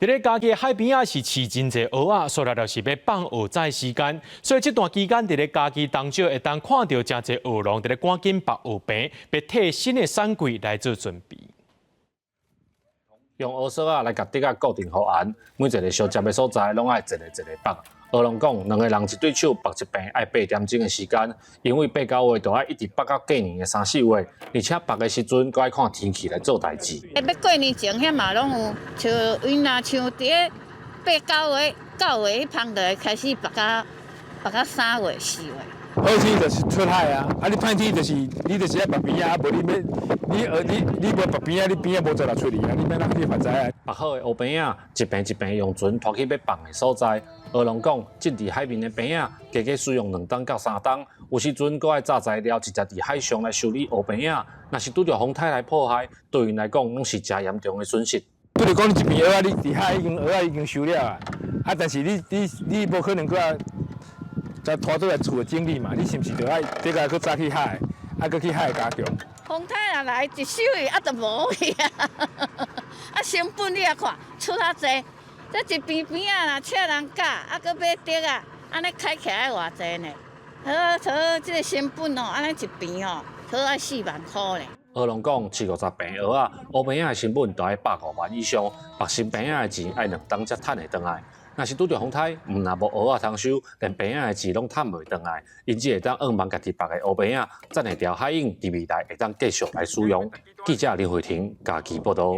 伫咧家己海边啊是饲真侪蚵仔，所以就是要放蚵仔时间。所以这段期间，伫咧家己当少会当看到真侪蚵农伫咧赶紧拔蚵饼，要替新的产季来做准备。用蚵索来甲底啊固定好安，每一个相接的所在拢爱一个拔。蚵农讲，两个人一对手拔一柄爱8点钟的时间，因为8、9月就爱一直拔到过年的3、4月，而且拔的时阵搁爱看天气来做代志。要过年前，遐嘛拢有像云啊，像伫咧8、9月、9月迄芳就会开始拔到3月、4月。好天就是出海啊，啊你歹天就是你就是爱拔边啊，无你无拔边啊，你边啊无做来处理啊，你免哪去发财啊。拔好的蚵饼啊，一柄用船拖去要放的所在。蚵农讲，浸伫海面的饼啊，加计使用2吨到3吨，有时阵搁爱炸材料直接伫海上来修理蚵饼啊。若是拄着风台来破坏，对因来讲拢是真严重的损失。不如讲你一边蚵仔，你伫海蚵仔已经收了啊，但是你无可能搁再拖倒来厝的精力嘛？你是毋是着爱这个搁早去海，搁去海加强？风台若来一收伊，就无去啊！成本你也看出遐济，这一边边啊，若请人教，搁买竹啊，安尼开起来偌济呢？这个成本哦，安尼一边哦，爱4万块呢。蚵农讲，饲50柄蚵仔，蚵饼仔的成本就要150万以上，拔新饼仔的钱要2吨才赚会倒来。若是拄着风台，若无蚵仔通收，连饼仔的钱拢赚袂倒来，因此会当扼慢家己拔的蚵饼仔，才会条海涌伫未来会当继续来使用。记者林慧婷，家己报道。